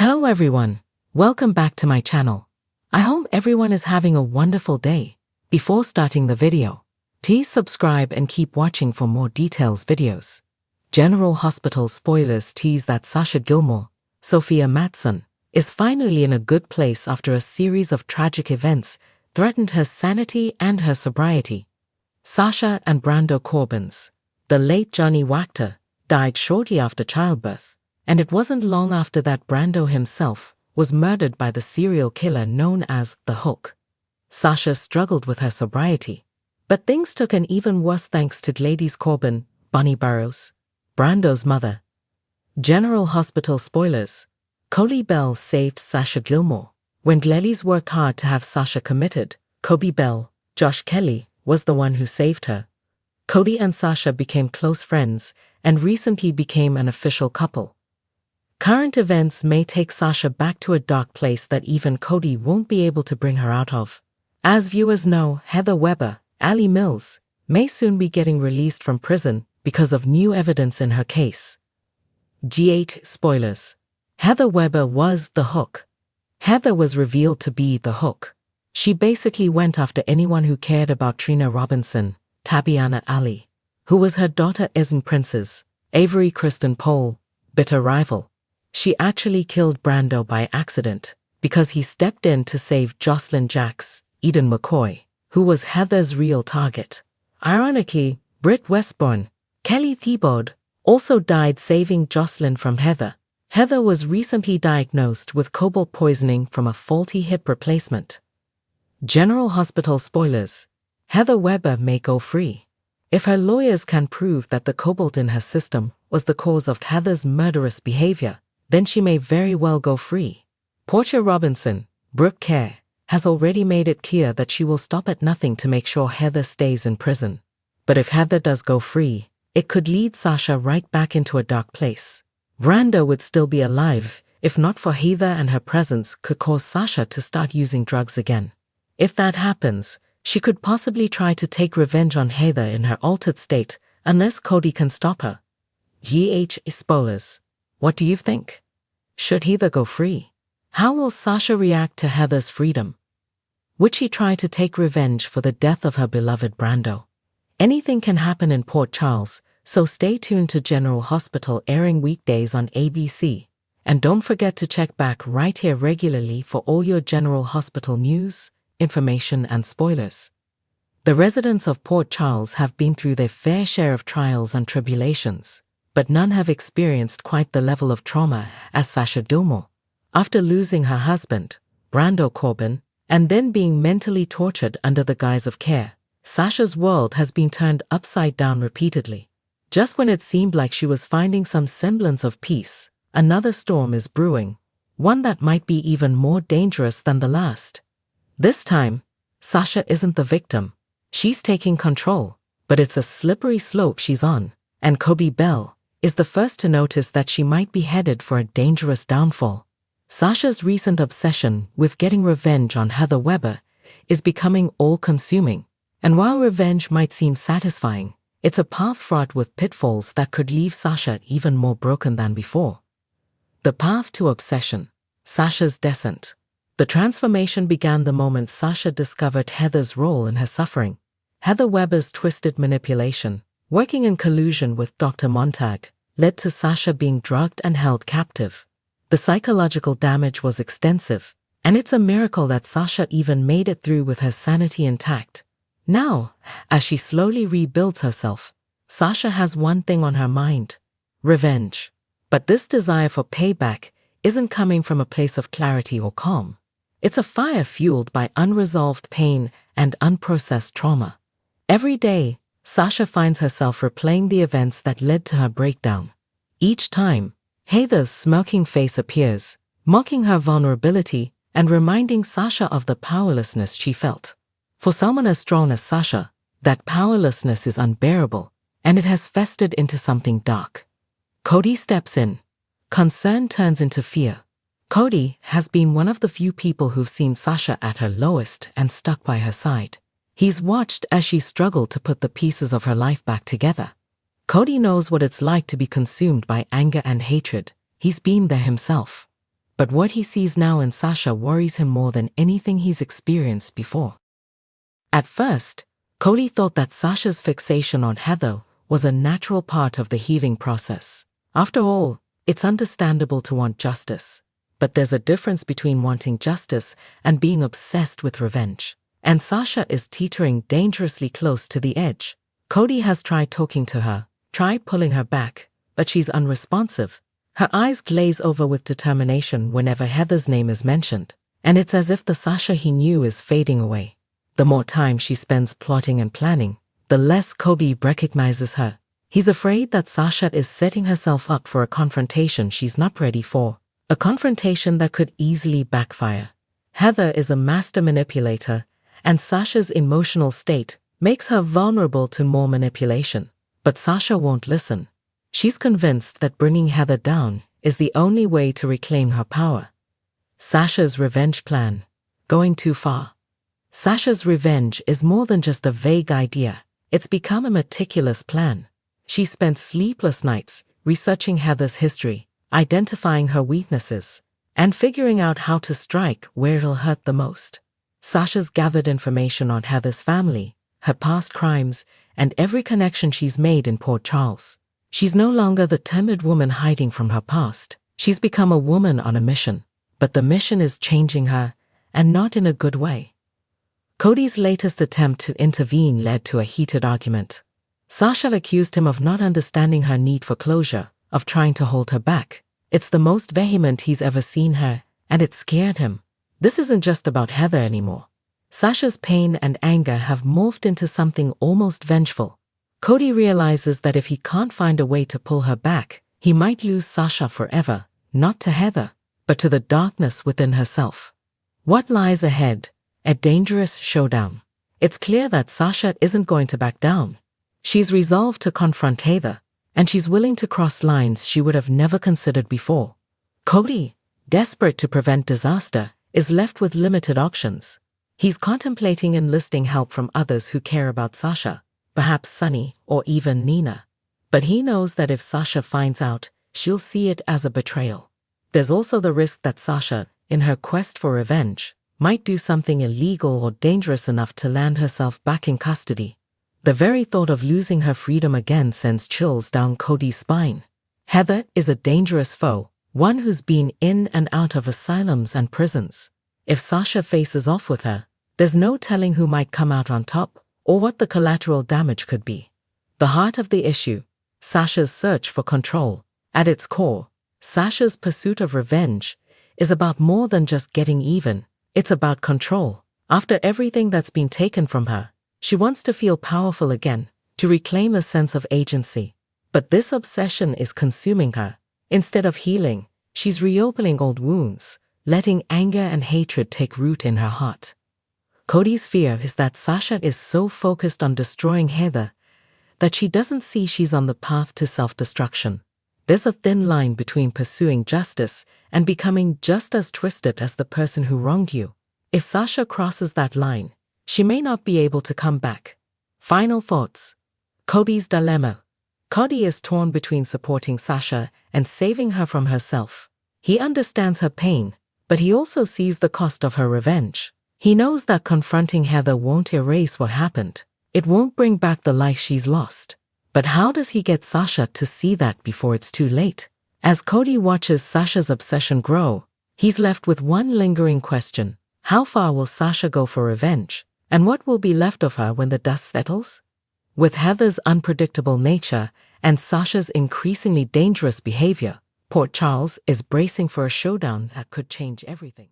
Hello everyone, welcome back to my channel. I hope everyone is having a wonderful day. Before starting the video, please subscribe and keep watching for more details videos. General Hospital spoilers tease that Sasha Gilmore, Sophia Matson, is finally in a good place after a series of tragic events threatened her sanity and her sobriety. Sasha and Brando Corbin's, the late Johnny Wachter, died shortly after childbirth, and it wasn't long after that Brando himself was murdered by the serial killer known as the Hook. Sasha struggled with her sobriety, but things took an even worse thanks to Gladys Corbin, Bonnie Burrows, Brando's mother. General Hospital spoilers: Cody Bell saved Sasha Gilmore. When Gladys worked hard to have Sasha committed, Cody Bell, Josh Kelly, was the one who saved her. Cody and Sasha became close friends and recently became an official couple. Current events may take Sasha back to a dark place that even Cody won't be able to bring her out of. As viewers know, Heather Weber, Allie Mills, may soon be getting released from prison because of new evidence in her case. GH spoilers: Heather Weber was the Hook. Heather was revealed to be the Hook. She basically went after anyone who cared about Trina Robinson, Tabiana Ali, who was her daughter Esme Prince's, Avery Kristen Pohl, bitter rival. She actually killed Brando by accident because he stepped in to save Jocelyn Jacks, Eden McCoy, who was Heather's real target. Ironically, Britt Westbourne, Kelly Thiebaud, also died saving Jocelyn from Heather. Heather was recently diagnosed with cobalt poisoning from a faulty hip replacement. General Hospital spoilers: Heather Weber may go free. If her lawyers can prove that the cobalt in her system was the cause of Heather's murderous behavior, then she may very well go free. Portia Robinson, Brooke Kerr, has already made it clear that she will stop at nothing to make sure Heather stays in prison. But if Heather does go free, it could lead Sasha right back into a dark place. Brando would still be alive if not for Heather, and her presence could cause Sasha to start using drugs again. If that happens, she could possibly try to take revenge on Heather in her altered state unless Cody can stop her. GH spoilers: what do you think? Should Heather go free? How will Sasha react to Heather's freedom? Would she try to take revenge for the death of her beloved Brando? Anything can happen in Port Charles, so stay tuned to General Hospital, airing weekdays on ABC. And don't forget to check back right here regularly for all your General Hospital news, information and spoilers. The residents of Port Charles have been through their fair share of trials and tribulations, but none have experienced quite the level of trauma as Sasha Gilmore. After losing her husband, Brando Corbin, and then being mentally tortured under the guise of care, Sasha's world has been turned upside down repeatedly. Just when it seemed like she was finding some semblance of peace, another storm is brewing, one that might be even more dangerous than the last. This time, Sasha isn't the victim. She's taking control, but it's a slippery slope she's on, and Cody Bell is the first to notice that she might be headed for a dangerous downfall. Sasha's recent obsession with getting revenge on Heather Weber is becoming all-consuming, and while revenge might seem satisfying, it's a path fraught with pitfalls that could leave Sasha even more broken than before. The path to obsession: Sasha's descent. The transformation began the moment Sasha discovered Heather's role in her suffering. Heather Weber's twisted manipulation, working in collusion with Dr. Montag, led to Sasha being drugged and held captive. The psychological damage was extensive, and it's a miracle that Sasha even made it through with her sanity intact. Now, as she slowly rebuilds herself, Sasha has one thing on her mind: revenge. But this desire for payback isn't coming from a place of clarity or calm. It's a fire fueled by unresolved pain and unprocessed trauma. Every day, Sasha finds herself replaying the events that led to her breakdown. Each time, Heather's smirking face appears, mocking her vulnerability and reminding Sasha of the powerlessness she felt. For someone as strong as Sasha, that powerlessness is unbearable, and it has festered into something dark. Cody steps in. Concern turns into fear. Cody has been one of the few people who've seen Sasha at her lowest and stuck by her side. He's watched as she struggled to put the pieces of her life back together. Cody knows what it's like to be consumed by anger and hatred. He's been there himself. But what he sees now in Sasha worries him more than anything he's experienced before. At first, Cody thought that Sasha's fixation on Heather was a natural part of the healing process. After all, it's understandable to want justice. But there's a difference between wanting justice and being obsessed with revenge. And Sasha is teetering dangerously close to the edge. Cody has tried talking to her, tried pulling her back, but she's unresponsive. Her eyes glaze over with determination whenever Heather's name is mentioned, and it's as if the Sasha he knew is fading away. The more time she spends plotting and planning, the less Cody recognizes her. He's afraid that Sasha is setting herself up for a confrontation she's not ready for, a confrontation that could easily backfire. Heather is a master manipulator, and Sasha's emotional state makes her vulnerable to more manipulation. But Sasha won't listen. She's convinced that bringing Heather down is the only way to reclaim her power. Sasha's revenge plan. Going too far. Sasha's revenge is more than just a vague idea. It's become a meticulous plan. She spent sleepless nights researching Heather's history, identifying her weaknesses, and figuring out how to strike where it'll hurt the most. Sasha's gathered information on Heather's family, her past crimes, and every connection she's made in Port Charles. She's no longer the timid woman hiding from her past. She's become a woman on a mission. But the mission is changing her, and not in a good way. Cody's latest attempt to intervene led to a heated argument. Sasha accused him of not understanding her need for closure, of trying to hold her back. It's the most vehement he's ever seen her, and it scared him. This isn't just about Heather anymore. Sasha's pain and anger have morphed into something almost vengeful. Cody realizes that if he can't find a way to pull her back, he might lose Sasha forever, not to Heather, but to the darkness within herself. What lies ahead? A dangerous showdown. It's clear that Sasha isn't going to back down. She's resolved to confront Heather, and she's willing to cross lines she would have never considered before. Cody, desperate to prevent disaster, is left with limited options. He's contemplating enlisting help from others who care about Sasha, perhaps Sunny or even Nina. But he knows that if Sasha finds out, she'll see it as a betrayal. There's also the risk that Sasha, in her quest for revenge, might do something illegal or dangerous enough to land herself back in custody. The very thought of losing her freedom again sends chills down Cody's spine. Heather is a dangerous foe, one who's been in and out of asylums and prisons. If Sasha faces off with her, there's no telling who might come out on top or what the collateral damage could be. The heart of the issue, Sasha's search for control. At its core, Sasha's pursuit of revenge is about more than just getting even. It's about control. After everything that's been taken from her, she wants to feel powerful again, to reclaim a sense of agency. But this obsession is consuming her. Instead of healing, she's reopening old wounds, letting anger and hatred take root in her heart. Cody's fear is that Sasha is so focused on destroying Heather that she doesn't see she's on the path to self-destruction. There's a thin line between pursuing justice and becoming just as twisted as the person who wronged you. If Sasha crosses that line, she may not be able to come back. Final thoughts. Cody's dilemma. Cody is torn between supporting Sasha and saving her from herself. He understands her pain, but he also sees the cost of her revenge. He knows that confronting Heather won't erase what happened. It won't bring back the life she's lost. But how does he get Sasha to see that before it's too late? As Cody watches Sasha's obsession grow, he's left with one lingering question. How far will Sasha go for revenge? And what will be left of her when the dust settles? With Heather's unpredictable nature and Sasha's increasingly dangerous behavior, Port Charles is bracing for a showdown that could change everything.